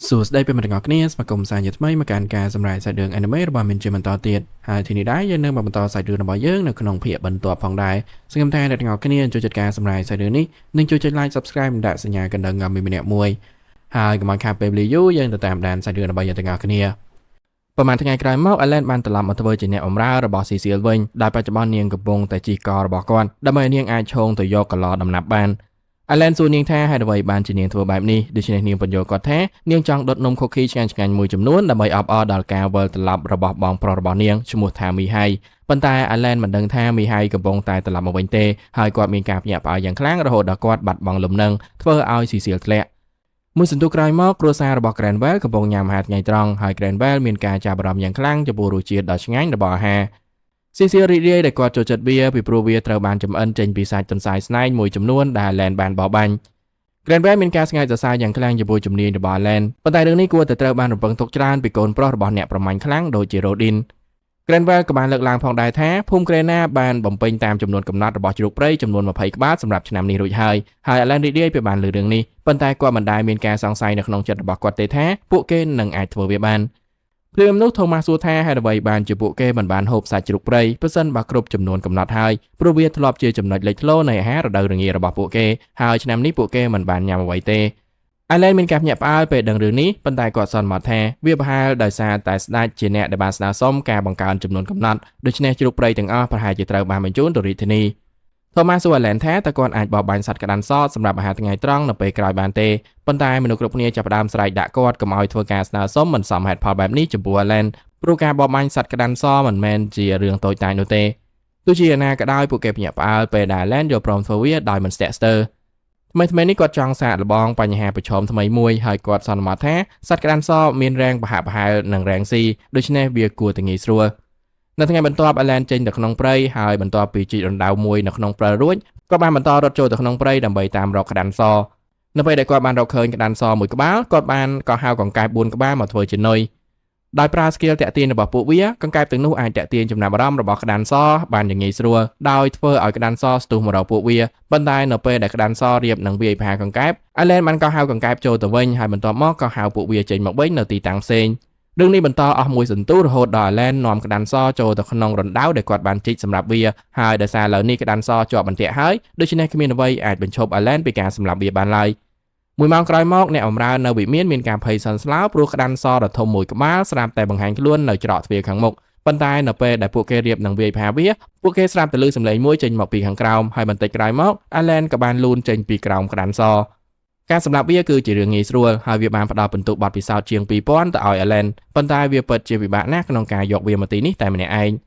សួស្តីប្រិយមិត្តទាំងអស់គ្នាស្វាគមន៍សាជាថ្មីមកកាន់ការសម្ដែងសាច់រឿង anime របស់មានជាបន្តទៀតហើយទីនេះដែរយើងនឹងបន្តសាច់រឿងរបស់យើងនៅក្នុងភាគបន្ទាប់ផងដែរសង្ឃឹមថាអ្នកទាំងអស់គ្នាចូលចិត្តការសម្ដែងសាច់រឿងនេះនិងចូលចុច like subscribe និងដាក់សញ្ញាកណ្ដឹងឲ្យមានម្នាក់មួយហើយកុំឲ្យខាតពេលវេលាយូរយើងទៅតាមដានសាច់រឿងរបស់យើងទាំងអស់គ្នាប្រហែលថ្ងៃក្រោយមក Alan បានត្រឡប់មកធ្វើជាអ្នកបម្រើរបស់ Cecil វិញដែលបច្ចុប្បន្ននាងកំពុងតែជិះកង់របស់គាត់ដើម្បីឲ្យនាងអាចឈោងទៅយកកឡោដំណាប់បានAlan សួរនាងថាហេតុអ្វីបានជានាងធ្វើបែបនេះដូច្នេះនាងបញ្យល់គាត់ថានាងចង់ដុតនំខូឃីឆ្ងាញ់ៗមួយចំនួនដើម្បីអបអរដល់ការវិលត្រឡប់របស់បងប្រុសរបស់នាងឈ្មោះថាមីហៃប៉ុន្តែ Alan មិនដឹងថាមីហៃកំពុងតែត្រឡប់មកវិញទេហើយគាត់មានការភ្ញាក់ផ្អើលយ៉ាងខ្លាំងរហូតដល់គាត់បាត់បង់លំនឹងធ្វើឲ្យ Cecil ធ្លាក់មួយសន្ទុះក្រោយមកគ្រួសាររបស់ Granville កំពុងញ៉ាំអាហារថ្ងៃត្រង់ហើយ Granville មានការចាប់អារម្មណ៍យ៉ាងខ្លាំងចំពោះរសជាតិដ៏ឆ្ងាញ់របស់អាហារCecil រីករាយដែលគាត់ចូលចិត្តវាពីព្រោះវាត្រូវបានចម្អិនចេញពីសាច់ទន្សាយស្នែងមួយចំនួនដែល Alan បានបរបាញ់Granville មានការស្ងើចសរសើរយ៉ាងខ្លាំងចំពោះជំនាញរបស់ Alan ប៉ុន្តែរឿងនេះគួរតែត្រូវបានរំពឹងទុកច្រើនពីកូនប្រុសរបស់អ្នកប្រមាញ់ខ្លាំងដូចជា Rodin Granville ក៏បានលើកឡើងផងដែរថាភូមិ Grena បានបំពេញតាមចំនួនកំណត់របស់ជ្រូកព្រៃចំនួន20ក្បាលសម្រាប់ឆ្នាំនេះរួចហើយ Alan រីករាយពីបានលើរឿងនេះប៉ុន្តែគាត់មិនដែលមានការសង្ស័យនៅក្នុងចិត្តរបស់គាត់ទេថាពួកគេនឹងអាចធ្វើវាបានព្រមនោះ Thomas សួរថាហេតុអ្វីបានជាពួកគេមិនបានហូបសាច់ជ្រូកព្រៃប្រសិនបើគ្រប់ចំនួនកំណត់ហើយព្រោះវាធ្លាប់ជាចំណុចលេចធ្លោនៃអាហាររដូវរងារបស់ពួកគេហើយឆ្នាំនេះពួកគេមិនបានញ៉ាំអ្វីទេ Alan មានការភ្ញាក់ផ្អើលពេលដឹងរឿងនេះប៉ុន្តែគាត់សន្មតថាវាប្រហែលដោយសារតែស្ដេចជាអ្នកដែលបានស្នើសុំការបង្កើនចំនួនកំណត់ដូច្នេះជ្រូកព្រៃទាំងអស់ប្រហែលជាត្រូវបានបញ្ជូនទៅរាជធានី Thomas សួរ Alan ថាតើគាត់អាចបរបាញ់សត្វក្តាន់សសម្រាប់អាហារថ្ងៃត្រង់នៅពេលក្រោយបានទេប៉ុន្តែមនុស្សគ្រប់គ្នាចាប់ផ្ដើមស្រែកដាក់គាត់កុំឲ្យធ្វើការស្នើសុំមិនសមហេតុផលបែបនេះចំពោះ Alan ព្រោះការបរបាញ់សត្វក្តាន់សមិនមែនជារឿងតូចតាចនោះទេទោះជាយ៉ាងណាក៏ដោយពួកគេភ្ញាក់ផ្អើលពេលដែល Alan យកព្រមធ្វើវាដោយមិនស្ទាក់ស្ទើរថ្មីនេះគាត់ចង់សាកល្បងបញ្ហាប្រឈមថ្មីមួយហើយគាត់សន្មតថាសត្វក្តាន់សមានរែងប្រហាក់ប្រហែលនឹងរែងស៊ីដូច្នេះវាគួរតែងាយស្រួលនៅថ្ងៃបន្ទាប់ Alan ចេញទៅក្នុងព្រៃហើយបន្ទាប់ពីជីករណ្ដៅមួយនៅក្នុងព្រៃរួចគាត់បានបន្តរត់ចូលទៅក្នុងព្រៃដើម្បីតាមរកក្តាន់សនៅពេលដែលគាត់បានរកឃើញក្តាន់សមួយក្បាលគាត់បានកោះហៅកង្កែប4ក្បាលមកធ្វើជានុយដោយប្រើស្គីលតាក់ទាញរបស់ពួកវាកង្កែបទាំងនោះអាចតាក់ទាញចំណាប់អារម្មណ៍របស់ក្តាន់សបានយ៉ាងងាយស្រួលដោយធ្វើឲ្យក្តាន់សស្ទុះមករកពួកវាប៉ុន្តែនៅពេលដែលក្តាន់សរៀបនឹងវាយប្រហារកង្កែប Alan បានកោះហៅកង្កែបចូលទៅវិញហើយបន្ទាប់មកក៏ហៅពួកវាចេញមកវិញនៅទីតាំងផ្សេងរឿងនេះបន្តអស់មួយសន្ទុះរហូតដល់ Alan នាំក្តាន់សចូលទៅក្នុងរណ្ដៅដែលគាត់បានជីកសម្រាប់វាហើយដោយសារឥឡូវនេះក្តាន់សជាប់បន្ទាក់ហើយដូច្នេះគ្មានអ្វីអាចបញ្ឈប់ Alan ពីការសម្លាប់វាបានឡើយមួយម៉ោងក្រោយមកអ្នកបម្រើនៅវិមានការភ័យសន្ស្លោព្រោះក្តាន់សដ៏ធំមួយក្បាលស្រាប់តែបង្ហាញខ្លួននៅច្រកទ្វារខាងមុខប៉ុន្តែនៅពេលដែលពួកគេរៀបនឹងវាយប្រហារវាពួកគេស្រាប់តែឮសំឡេងមួយចេញមកពីខាងក្រោមហើយបន្តិចក្រោយមក Alan ក៏បានលូនចេញពីក្រោមក្តាន់សការសម្លាប់វាគឺជារឿងងាយស្រួលហើយវាបានផ្ដល់ពិន្ទុបទពិសោធន៍ជាង 2000 ទៅឲ្យ Alan ប៉ុន្តែវាពិតជាពិបាកណាស់ក្នុងការយកវាមកទីនេះតែម្នាក់ឯង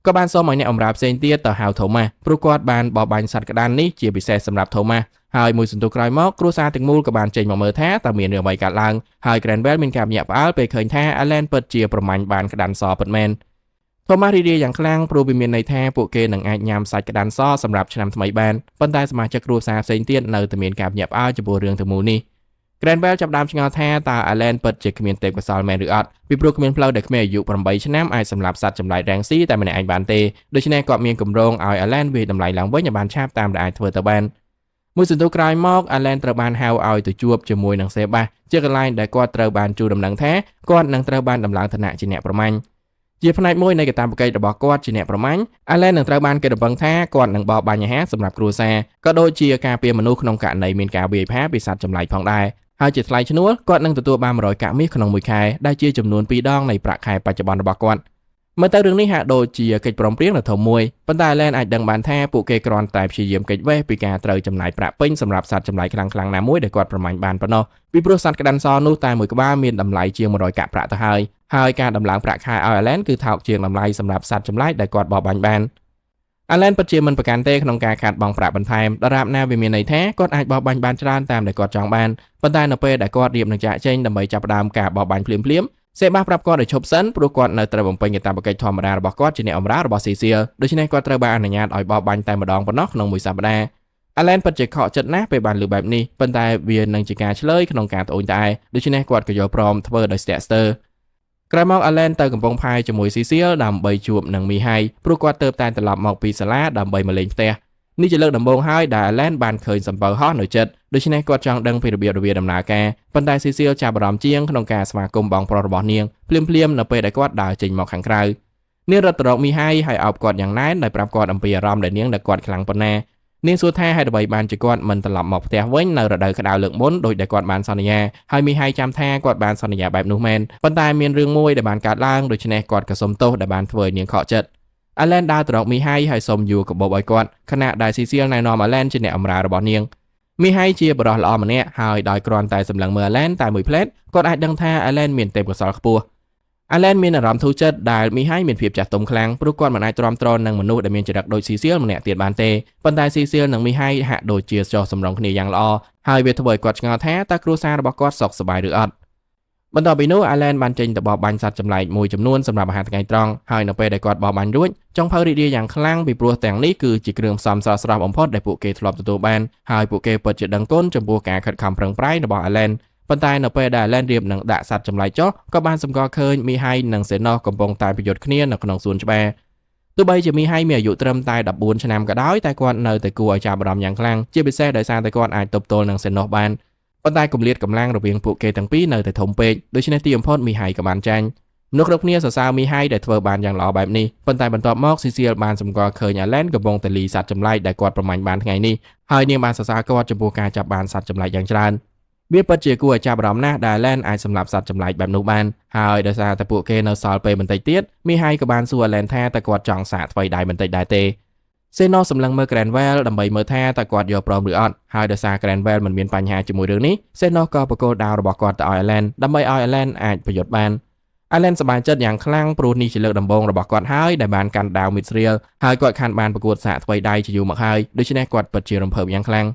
ក៏បានសូមឲ្យអ្នកបម្រើផ្សេងទៀតទៅហៅ Thomas ព្រោះគាត់បានបរបាញ់សត្វក្តាន់នេះជាពិសេសសម្រាប់ Thomas ហើយមួយសន្ទុះក្រោយមកគ្រួសារទាំងមូលក៏បានចេញមកមើលថាតើមានរឿងអ្វីកើតឡើងហើយ Granville មានការភ្ញាក់ផ្អើលពេលឃើញថា Alan ពិតជាប្រមាញ់បានក្តាន់សពិតមែន Thomas រីករាយយ៉ាងខ្លាំងព្រោះវាមានន័យថាពួកគេនឹងអាចញ៉ាំសាច់ក្តាន់សសម្រាប់ឆ្នាំថ្មីបានប៉ុន្តែសមាជិកគ្រួសារផ្សេងទៀតនៅតែមានការភ្ញាក់ផ្អើលចំពោះរឿងទាំងមូលនេះ Granville ចាប់ផ្ដើមឆ្ងល់ថាតើ Alan ពិតជាគ្មានទេពកោសល្យមែនឬអត់ពីព្រោះគ្មានផ្លូវដែលក្មេងអាយុ8ឆ្នាំអាចសម្លាប់សត្វចម្លែករែងស៊ីតែម្នាក់ឯងបានទេដូច្នេះគាត់មានគម្រោងឲ្យ Alan វាយតម្លៃឡើងវិញឲ្យបានឆាប់តាមដែលអាចធ្វើទៅបានមួយសន្ទុះក្រោយមក Alan ត្រូវបានហៅឲ្យទៅជួបជាមួយនឹង Sebas ជាកន្លែងដែលគាត់ត្រូវបានជួលដំណឹងថាគាត់នឹងត្រូវបានដំឡើងឋានៈជាអ្នកប្រមាញ់ជាផ្នែកមួយនៃកាតព្វកិច្ចរបស់គាត់ជាអ្នកប្រមាញ់ Alan នឹងត្រូវបានគេរំពឹងថាគាត់នឹងបរបាញ់អាហារសម្រាប់គ្រួសារក៏ដូចជាការពារមនុស្សក្នុងករណីមានការវាយប្រហារពីសត្វចម្លែកផងដែរហើយជាថ្លៃឈ្នួលគាត់នឹងទទួលបាន100កាក់មាសក្នុងមួយខែដែលជាចំនួន2ដងនៃប្រាក់ខែបច្ចុប្បន្នរបស់គាត់មើលទៅរឿងនេះហាក់ដូចជាកិច្ចព្រមព្រៀងដ៏ធំមួយប៉ុន្តែ Alan អាចដឹងបានថាពួកគេគ្រាន់តែព្យាយាមគេចវេះពីការត្រូវចំណាយប្រាក់ពេញសម្រាប់សត្វចម្លែកខ្លាំងៗណាមួយដែលគាត់ប្រមាញ់បានប៉ុណ្ណោះពីព្រោះសត្វក្តាន់សនោះតែមួយក្បាលមានតម្លៃជាង100កាក់ប្រាក់ទៅហើយការដំឡើងប្រាក់ខែឲ្យ Alan គឺថោកជាងតម្លៃសម្រាប់សត្វចម្លែកដែលគាត់បរបាញ់បាន Alan ពិតជាមិនប្រកាន់ទេក្នុងការខាតបង់ប្រាក់បន្ថែមដរាបណាវាមានន័យថាគាត់អាចបរបាញ់បានច្រើនតាមដែលគាត់ចង់បានប៉ុន្តែនៅពេលដែលគាត់រៀបនឹងចាក់ចេញដើម្បីចាប់ផ្ដើមការបរបាញ់ភ្លាមៗ Sebas ប្រាប់គាត់ឲ្យឈប់សិនព្រោះគាត់នៅត្រូវបំពេញកាតព្វកិច្ចធម្មតារបស់គាត់ជាអ្នកបម្រើរបស់ Cecil ដូច្នេះគាត់ត្រូវបានអនុញ្ញាតឲ្យបរបាញ់តែម្ដងប៉ុណ្ណោះក្នុងមួយសប្ដាហ៍ Alan ពិតជាខកចិត្តណាស់ពេលបានឮបែបនេះប៉ុន្តែវានឹងជាការឆ្លើយក្នុងការត្អូញត្អែដូច្នេះគាត់ក៏យល់ព្រមធ្វើដោយស្ទាក់ស្ទើរក្រោយមក Alan ទៅកំពង់ផែជាមួយ Cecil ដើម្បីជួបនឹងមីហៃព្រោះគាត់ទើបតែត្រឡប់មកពីសាលាដើម្បីមកលេងផ្ទះ នេះជាលើកដំបូងហើយដែល Allen បានឃើញសំពៅហោះនៅចិត្តដូច្នេះគាត់ចង់ដឹងពីរបៀបដំណើរការប៉ុន្តែ Cecil ចាប់អារម្មណ៍ជាងក្នុងការស្វាគមន៍បងប្រុសរបស់នាងភ្លាមៗនៅពេលដែលគាត់ដើរចេញមកខាងក្រៅនាងរត់ទៅរកមីហៃហើយអោបគាត់យ៉ាងណែនដោយប្រាប់គាត់អំពីអារម្មណ៍ដែលនាងគាត់ខ្លាំងប៉ុណ្ណានាងសួរថាហេតុអ្វីបានជាគាត់មិនត្រឡប់មកផ្ទះវិញនៅរដូវក្តៅលើកមុនដោយដែលគាត់បានសន្យាហើយមីហៃចាំថាគាត់បានសន្យាបែបនោះមែនប៉ុន្តែមានរឿងមួយដែលបានកើតឡើងដូច្នេះគាត់ក៏សុំទោសដែលបានធ្វើឲ្យនាងខកចិត្ត Allen ដើរទៅរកមីហៃហើយសុំយួរកាបូបឲ្យគាត់ខណៈដែល Cecil ណែនាំ Allen ជាអ្នកអំរើរបស់នាងមីហៃជាបរិះល្អម្នាក់ហើយដោយគ្រាន់តែសម្លឹងមើល Allen តែមួយផ្លែតគាត់អាចដឹងថា Allen មានទេពកោសល្យខ្ពស់ Allen មានអារម្មណ៍ធូរចិត្តដែលមីហៃមានភាពចាស់ទុំខ្លាំងព្រោះគាត់មិនអាចទ្រាំទ្រនឹងមនុស្សដែលមានចរិតដូច Cecil ម្នាក់ទៀតបានទេប៉ុន្តែ Cecil និងមីហៃហាក់ដូចជាចោះសម្រុងគ្នាយ៉ាងល្អហើយវាធ្វើឲ្យគាត់ឆ្ងល់ថាតើគ្រួសាររបស់គាត់សុខសប្បាយឬអត់បន្ទាប់ពីនោះ Allen បានចេញទៅបោះបាញ់សត្វចម្លែកមួយចំនួនសម្រាប់អាហារថ្ងៃត្រង់ហើយនៅពេលដែលគាត់បោះបាញ់រួចចុងភៅរីករាយយ៉ាងខ្លាំងពីព្រោះទាំងនេះគឺជាគ្រឿងផ្សំស្រស់ៗបំផុតដែលពួកគេធ្លាប់ទទួលបានហើយពួកគេពិតជាដឹងគុណចំពោះការខិតខំប្រឹងប្រែងរបស់ Allen ប៉ុន្តែនៅពេលដែល Allen រៀបនឹងដាក់សត្វចម្លែកចុះក៏បានសម្គាល់ឃើញមីហៃនិងសេណូសកំពុងតែប្រយុទ្ធគ្នានៅក្នុងសួនច្បារទោះបីជាមីហៃមានអាយុត្រឹមតែ14ឆ្នាំក៏ដោយតែគាត់នៅតែគួរឲ្យចាប់អារម្មណ៍យ៉ាងខ្លាំងជាពិសេសដោយសារតែគាត់អាចទប់ទល់នឹងសេណូសបានប៉ុន្តែគម្លាតកម្លាំងរវាងពួកគេទាំងពីរនៅតែធំពេកដូច្នេះទីបំផុតមីហៃក៏បានចាញ់មនុស្សគ្រប់គ្នាសរសើរមីហៃដែលធ្វើបានយ៉ាងល្អបែបនេះប៉ុន្តែបន្ទាប់មក Cecil បានសម្គាល់ឃើញ Allen កំពុងតែលីសត្វចម្លែកដែលគាត់ប្រមាញ់បានថ្ងៃនេះហើយនាងបានសរសើរគាត់ចំពោះការចាប់បានសត្វចម្លែកយ៉ាងច្រើនវាពិតជាគួរឲ្យចាប់អារម្មណ៍ណាស់ដែល Allen អាចសម្លាប់សត្វចម្លែកបែបនោះបានហើយដោយសារតែពួកគេនៅសល់ពេលបន្តិចទៀតមីហៃក៏បានសួរ Allen ថាតើគាត់ចង់សាកថ្វីដៃបន្តិចដែរទេសេណូសម្លឹងមើល Cranwell ដើម្បីមើលថាតើគាត់យកព្រមឬអត់ហើយដោយសារ Cranwell មិនមានបញ្ហាជាមួយរឿងនេះសេណូក៏បកគោលដាវរបស់គាត់ទៅឲ្យ Allen ដើម្បីឲ្យ Allen អាចប្រយុទ្ធបាន Allen សប្បាយចិត្តយ៉ាងខ្លាំងព្រោះនេះជាលើកដំបូងរបស់គាត់ហើយដែលបានកាន់ដាវមីតស្រៀលហើយគាត់ខានបានប្រកួតសាកថ្វីដៃជាយូរមកហើយដូច្នេះគាត់ពិតជារំភើបយ៉ាងខ្លាំង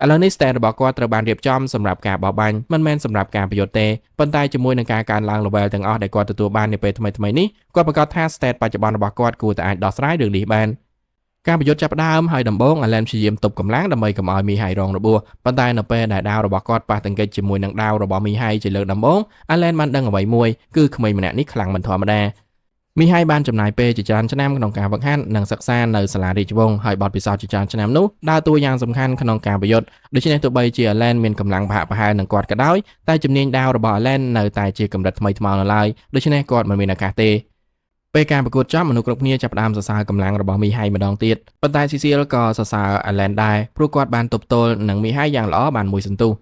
ឥឡូវនេះ stand របស់គាត់ត្រូវបានរៀបចំសម្រាប់ការបោះបាញ់មិនមែនសម្រាប់ការប្រយុទ្ធទេប៉ុន្តែជាមួយនឹងការកើនឡើង level ទាំងអស់ដែលគាត់ទទួលបាននាពេលថ្មីៗនេះគាត់ប្រកាសថា stand បច្ចុប្បន្នរបស់គាត់គួរតែអាចដោះស្រាយរឿងនេះបានការប្រយុទ្ធចាប់ផ្ដើមហើយដំបូង Allen ព្យាយាមទប់កម្លាំងដើម្បីកុំឲ្យមីហៃរងរបួសប៉ុន្តែនៅពេលដែលដាវរបស់គាត់ប៉ះទង្គិចជាមួយនឹងដាវរបស់មីហៃជាលើកដំបូង Allen បានដឹងអ្វីមួយគឺក្មេងម្នាក់នេះខ្លាំងមិនធម្មតាមីហៃបានចំណាយពេលជាច្រើនឆ្នាំក្នុងការហ្វឹកហាត់និងសិក្សានៅសាលារាជវង្សហើយបទពិសោធន៍ជាច្រើនឆ្នាំនោះដើរតួយ៉ាងសំខាន់ក្នុងការប្រយុទ្ធដូច្នេះទោះបីជា Allen មានកម្លាំងប្រហាក់ប្រហែលនឹងគាត់ក៏ដោយតែជំនាញដាវរបស់ Allen នៅតែជាកម្រិតថ្មីថ្មោងនៅឡើយដូច្នេះគាត់មិនមានឱកាសទេពេលការប្រកួតចប់មនុស្សគ្រប់គ្នាចាប់ផ្ដើមសរសើរកម្លាំងរបស់មីហៃម្ដងទៀតប៉ុន្តែ Cecil ក៏សរសើរ Allen ដែរព្រោះគាត់បានទប់ទល់នឹងមីហៃយ៉ាងល្អបានមួយសន្ទុះ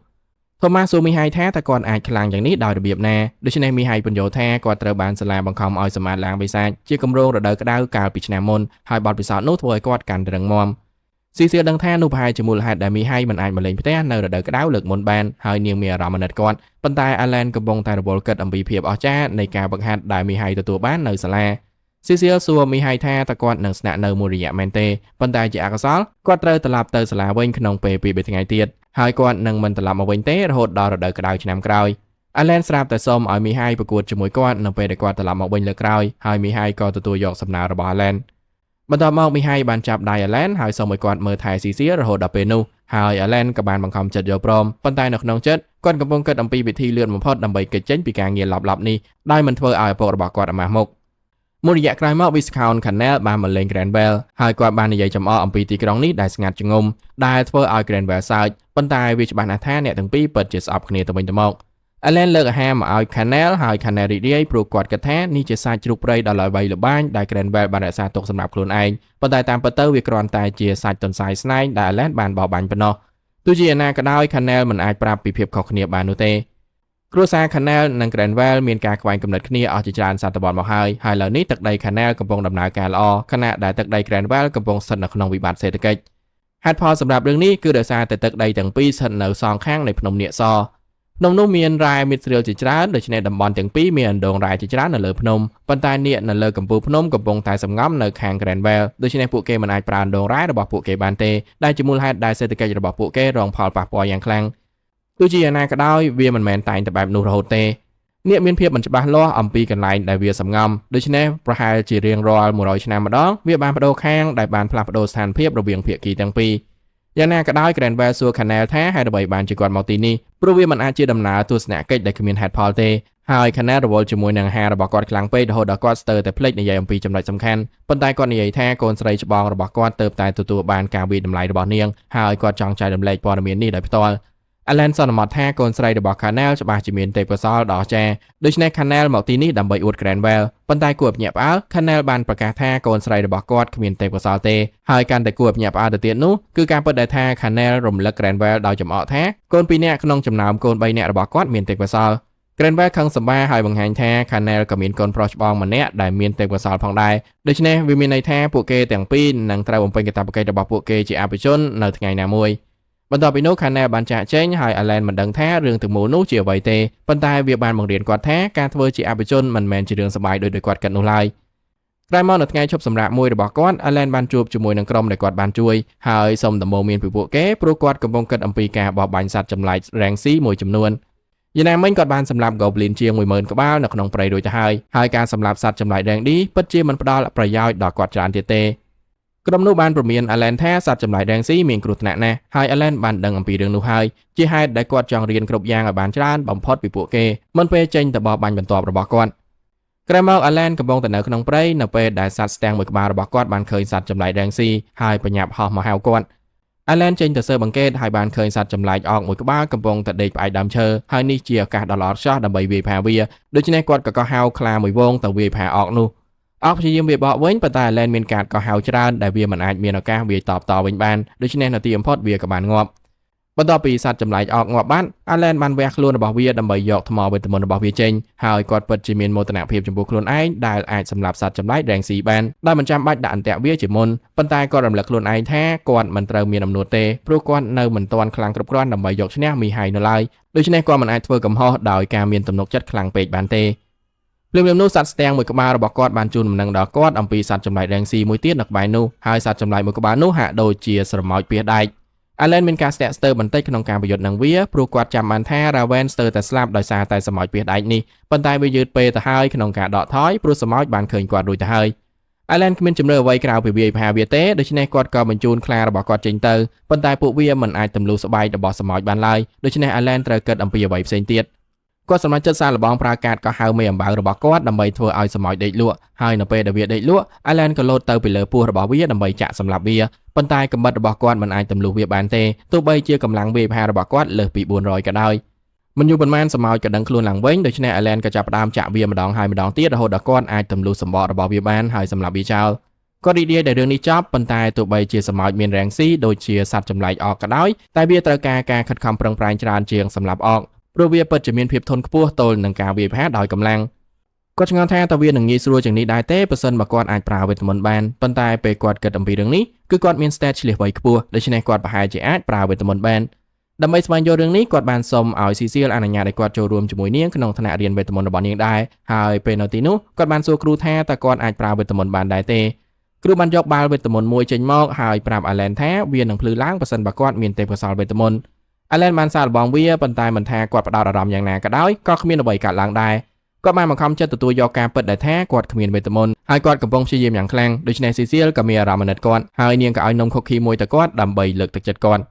Thomas សួរមីហៃថាតើគាត់អាចខ្លាំងយ៉ាងនេះដោយរបៀបណាដូច្នេះមីហៃបញ្យល់ថាគាត់ត្រូវបានសាលាបង្ខំឲ្យសម្អាតឡើងបិសាចជាគម្រោងរដូវក្តៅកាលពីឆ្នាំមុនហើយបទពិសោធន៍នោះធ្វើឲ្យគាត់កាន់តែរឹងមាំ Cecil ដឹងថានោះប្រហែលជាមូលហេតុដែលមីហៃមិនអាចមកលេងផ្ទះនៅរដូវក្តៅលើកមុនបានហើយនាងមានអារម្មណ៍អាណិតគាត់ប៉ុន្តែ Allen កំពុងតែរវល់គិតអំពីភាពអស្ចារ្យនៃការហ្វឹកហាត់ដែលមីហៃទទួលបាននៅសាលា Cecil សួរមីហៃថាតើគាត់នឹងស្នាក់នៅមួយរយៈមែនទេប៉ុន្តែជាអកុសលគាត់ត្រូវត្រឡប់ទៅសាលាវិញក្នុងពេល2-3ថ្ងៃទៀតហើយគាត់នឹងមិនត្រឡប់មកវិញទេរហូតដល់រដូវក្តៅឆ្នាំក្រោយ Allen ស្រាប់តែសុំឲ្យមីហៃប្រកួតជាមួយគាត់នៅពេលដែលគាត់ត្រឡប់មកវិញលើកក្រោយហើយមីហៃក៏ទទួលយកសំណើរបស់ Allen បន្ទាប់មកមីហៃបានចាប់ដៃ Allen ហើយសុំឲ្យគាត់មើលថែ Cecil រហូតដល់ពេលនោះហើយ Allen ក៏បានបង្ខំចិត្តយកព្រមប៉ុន្តែនៅក្នុងចិត្តគាត់កំពុងគិតអំពីវិធីលឿនបំផុតដើម្បីគេចចេញពីការងារលបៗនេះដោយមិនធ្វើឲ្យឪពុករបស់គាត់អាម៉ាស់មុខមួយរយៈក្រោយមក Viscount Cannell បានមកលេង Cranwell ហើយគាត់បាននិយាយចំអកអំពីទីក្រុងនេះដែលស្ងាត់ជ្ងំដែលធ្វើឲ្យ Cranwell សើចប៉ុន្តែវាច្បាស់ណាស់ថាអ្នកទាំងពីរពិតជាស្អប់គ្នាទៅវិញទៅមក Allen លើកអាហារមកឲ្យ Cannell ហើយ Cannell រីករាយព្រោះគាត់គិតថានេះជាសាច់ជ្រូកព្រៃដ៏ល្បីល្បាញដែល Cranwell បានរក្សាទុកសម្រាប់ខ្លួនឯងប៉ុន្តែតាមពិតទៅវាគ្រាន់តែជាសាច់ទន្សាយស្នែងដែល Allen បានបោះបាញ់ប៉ុណ្ណោះទោះជាយ៉ាងណាក៏ដោយ Cannell មិនអាចប្រាប់ពីភាពខុសគ្នាបាននោះទេគ្រួសារ Cannell និង Cranwell មានការខ្វែងគំនិតគ្នាអស់ជាច្រើនសតវត្សរ៍មកហើយឥឡូវនេះទឹកដី Cannell កំពុងដំណើរការល្អខណៈដែលទឹកដី Cranwell កំពុងស្ថិតនៅក្នុងវិបត្តិសេដ្ឋកិច្ចហេតុផលសម្រាប់រឿងនេះគឺដោយសារតែទឹកដីទាំងពីរស្ថិតនៅសងខាងនៃភ្នំនាគសភ្នំនោះមានរ៉ែមីតស្រៀលជាច្រើនដូច្នេះតំបន់ទាំងពីរមានអណ្ដូងរ៉ែជាច្រើននៅលើភ្នំប៉ុន្តែនាគនៅលើកំពូលភ្នំកំពុងតែសម្ងំនៅខាង Cranwell ដូច្នេះពួកគេមិនអាចប្រើអណ្ដូងរ៉ែរបស់ពួកគេបានទេដែលជាមូលហេតុដែលសេដ្ឋកិច្ចរបស់ពួកគេរងផលប៉ះពាល់យ៉ាងខ្លាំងទោះជាយ៉ាងណាក៏ដោយវាមិនមែនតែងតែបែបនោះរហូតទេនាគមានភាពមិនច្បាស់លាស់អំពីកន្លែងដែលវាសម្ងំដូច្នេះប្រហែលជារៀងរាល់100ឆ្នាំម្ដងវាបានបដូរខាងដែលបានផ្លាស់ប្ដូរស្ថានភាពរវាងភាគីទាំងពីរយ៉ាងណាក៏ដោយ Cranwell សួរ Cannell ថាហេតុអ្វីបានជាគាត់មកទីនេះព្រោះវាមិនអាចជាដំណើរទស្សនកិច្ចដែលគ្មានហេតុផលទេ ហើយខណៈរវល់ជាមួយនឹងហារបស់គាត់ខ្លាំងពេករហូតដល់គាត់ស្ទើរតែភ្លេចនិយាយអំពីចំណុចសំខាន់ប៉ុន្តែគាត់និយាយថាកូនស្រីច្បងរបស់គាត់ទើបតែទទួលបានការវិតម្លៃរបស់នាងហើយគាត់ចង់ចែករំលែកព័ត៌មាននេះដោយផ្ទាល់ Alan សន្មតថាកូនស្រីរបស់ Canal ច្បាស់ជាមានទេពកោសល្យដ៏អស្ចារ្យដូច្នេះ Canal មកទីនេះដើម្បីអួត Granwell ប៉ុន្តែគួរភ្ញាក់ផ្អើល Canal បានប្រកាសថាកូនស្រីរបស់គាត់គ្មានទេពកោសល្យទេហើយកាន់តែគួរភ្ញាក់ផ្អើលទៅទៀតនោះគឺការពិតដែលថា Canal រំលឹក Granwell ដោយចំអកថាកូន2នាក់ក្នុងចំណោមកូន3នាក់របស់គាត់មានទេពកោសល្យ Granwell ខឹងសម្បាហើយបង្ហាញថា Canal ក៏មានកូនប្រុសច្បងម្នាក់ដែលមានទេពកោសល្យផងដែរដូច្នេះវាមានន័យថាពួកគេទាំងពីរនឹងត្រូវបំពេញកាតព្វកិច្ចរបស់ពួកគេជាអភិជននៅថ្ងៃណាមួយបន្ទាប់ពីនោះ Canal បានចាកចេញហើយ Alan មិនដឹងថារឿងទាំងមូលនោះជាអ្វីទេប៉ុន្តែវាបានបង្រៀនគាត់ថាការធ្វើជាអភិជនមិនមែនជារឿងសប្បាយដោយគាត់គិតនោះឡើយក្រោយមកនៅថ្ងៃឈប់សម្រាកមួយរបស់គាត់ Alan បានជួបជាមួយនឹងក្រុមដែលគាត់បានជួយហើយសុំដំបូន្មានពីពួកគេព្រោះគាត់កំពុងគិតអំពីការបោះបាញ់សត្វចម្លែក Rancy មួយចំនួនយ៉ាងណាមិញគាត់បានសម្លាប់ Goblin ជាង 10000 ក្បាលនៅក្នុងព្រៃរួចទៅហើយការសម្លាប់សត្វចម្លែក Randy ពិតជាមិនផ្ដល់ប្រយោជន៍ដល់គាត់ច្រើនទៀតទេក្រុមនោះបានព្រមាន Alan ថាសត្វចម្លែក Rancy មានគ្រោះថ្នាក់ណាស់ហើយ Alan បានដឹងអំពីរឿងនោះហើយជាហេតុដែលគាត់ចង់រៀនគ្រប់យ៉ាងឲ្យបានច្រើនបំផុតពីពួកគេមុនពេលចេញទៅបោះបាញ់បន្ទាប់របស់គាត់ក្រោយមក Alan កំពុងតែនៅក្នុងព្រៃនៅពេលដែលសត្វស្ទាំងមួយក្បាលរបស់គាត់បានឃើញសត្វចម្លែក Rancy ហើយបញ្ញាប់ហោះមកហៅគាត់ Alan ចេញទៅស៊ើបអង្កេតហើយបានឃើញសត្វចម្លែកអកមួយក្បាលកំពុងតែដេកផ្អែកដើមឈើហើយនេះជាឱកាសដ៏ល្អឥតខ្ចោះដើម្បីវាយផាវាដូច្នេះគាត់ក៏ហៅខ្លាមួយវងទៅវាយផាអកនោះអកព្យាយាមវាបកវិញប៉ុន្តែ Alan មានការកោះហៅច្រើនដែលវាមិនអាចមានឱកាសវាយតបតវិញបានដូច្នេះនៅទីបំផុតវាក៏បានងាប់បន្ទាប់ពីសត្វចម្លែកអកងាប់បាត់ Alan បានវះខ្លួនរបស់វាដើម្បីយកថ្មវេទមន្តរបស់វាចេញហើយគាត់ពិតជាមានមោទនភាពចំពោះខ្លួនឯងដែលអាចសម្លាប់សត្វចម្លែក Rancy បានដោយមិនចាំបាច់ដាក់អន្ទាក់វាជាមុនប៉ុន្តែគាត់រំលឹកខ្លួនឯងថាគាត់មិនត្រូវមានអំណួតទេព្រោះគាត់នៅមិនទាន់ខ្លាំងគ្រប់គ្រាន់ដើម្បីយកឈ្នះមីហៃនៅឡើយដូច្នេះគាត់មិនអាចធ្វើកំហុសដោយការមានទំនុកចិត្តខ្លាំងពេកបានទេភ្លាមៗនោះសត្វស្ទាំងមួយក្បាលរបស់គាត់បានជូនដំណឹងដល់គាត់អំពីសត្វចម្លែក Rancy មួយទៀតនៅក្បែរនោះហើយសត្វចម្លែកមួយក្បាលនោះហាក់ដូចជាស្រមោចពាសដែក Alan មានការស្ទាក់ស្ទើរបន្តិចក្នុងការប្រយុទ្ធនឹងវាព្រោះគាត់ចាំបានថា Raven ស្ទើរតែស្លាប់ដោយសារតែស្រមោចពាសដែកនេះប៉ុន្តែវាយឺតពេលទៅហើយក្នុងការដកថយព្រោះស្រមោចបានឃើញគាត់រួចទៅហើយ Alan គ្មានជំរឿអ្វីក្រៅពីវាយផាវាទេដូច្នេះគាត់ក៏បញ្ជូនខ្លារបស់គាត់ចេញទៅប៉ុន្តែពួកវាមិនអាចទម្លុះស្បែករបស់ស្រមោចបានឡើយដូច្នេះ Alan ត្រូវគិតអំពីអ្វីផ្សេងទៀតគាត់សម្រេចចិត្តសាកល្បងប្រើកាតកោះហៅមេអំបៅរបស់គាត់ដើម្បីធ្វើឲ្យស្រមោចដេកលក់ហើយនៅពេលដែលវាដេកលក់ Alan ក៏លោតទៅពីលើពោះរបស់វាដើម្បីចាក់សម្លាប់វាប៉ុន្តែកំបិតរបស់គាត់មិនអាចទម្លុះវាបានទេទោះបីជាកម្លាំងវាយផារបស់គាត់លើសពី400ក៏ដោយមិនយូរប៉ុន្មានស្រមោចក៏ដឹងខ្លួនឡើងវិញដូច្នេះ Alan ក៏ចាប់ផ្ដើមចាក់វាម្ដងហើយម្ដងទៀតរហូតដល់គាត់អាចទម្លុះសម្បករបស់វាបានហើយសម្លាប់វាចោលគាត់រីករាយដែលរឿងនេះចប់ប៉ុន្តែទោះបីជាស្រមោចមាន Rancy ដូចជាសត្វចម្លែកអកក៏ដោយតែវាត្រូវការការខិតខំប្រឹងប្រែងច្រើនជាងសម្លាប់អកព្រោះវាពិតជាមានភាពធន់ខ្ពស់ទល់នឹងការវាយផាដោយកម្លាំងគាត់ឆ្ងល់ថាតើវានឹងងាយស្រួលជាងនេះដែរទេប្រសិនបើគាត់អាចប្រើវេទមន្តបានប៉ុន្តែពេលគាត់គិតអំពីរឿងនេះគឺគាត់មាន stat ឆ្លៀសវៃខ្ពស់ដូច្នេះគាត់ប្រហែលជាអាចប្រើវេទមន្តបានដើម្បីស្វែងយល់រឿងនេះគាត់បានសុំឲ្យ Cecil អនុញ្ញាតឲ្យគាត់ចូលរួមជាមួយនាងក្នុងថ្នាក់រៀនវេទមន្តរបស់នាងដែរហើយពេលនៅទីនោះគាត់បានសួរគ្រូថាតើគាត់អាចប្រើវេទមន្តបានដែរទេគ្រូបានយកបាល់វេទមន្តមួយចេញមកហើយប្រាប់ Alan ថាវានឹងភ្លឺឡើងប្រសិនបើគាត់មានទេពកោសល្យវេទមន្ត Alan បានសាកល្បងវាប៉ុន្តែមិនថាគាត់ផ្ដោតអារម្មណ៍យ៉ាងណាក៏ដោយក៏គ្មានអ្វីកើតឡើងដែរគាត់បានបង្ខំចិត្តទទួលយកការពិតដែលថាគាត់គ្មានវេទមន្តហើយគាត់កំពុងព្យាយាមយ៉ាងខ្លាំងដូច្នេះ Cecil ក៏មានអារម្មណ៍អាណិតគាត់ហើយនាងក៏ឲ្យនំ cookie មួយទៅគាត់ដើម្បីលើកទឹកចិត្តគាត់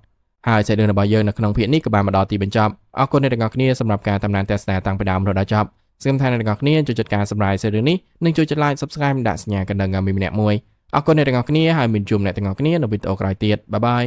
ហើយសាច់រឿងរបស់យើងនៅក្នុងភាគនេះក៏បានមកដល់ទីបញ្ចប់អរគុណអ្នកទាំងអស់គ្នាសម្រាប់ការតាមដានទស្សនាតាំងពីដើមរហូតដល់ចប់សូមថាអ្នកទាំងអស់គ្នាជួយចុចការសម្រាយសាច់រឿងនេះនិងជួយចុច like Subscribe ដាក់សញ្ញាកណ្ដឹងឲ្យមានម្នាក់មួយអរគុណអ្នកទាំងអស់គ្នាហើយមានជួបអ្នកទាំងអស់គ្នានៅវីដេអូក្រោយទៀតបាយបាយ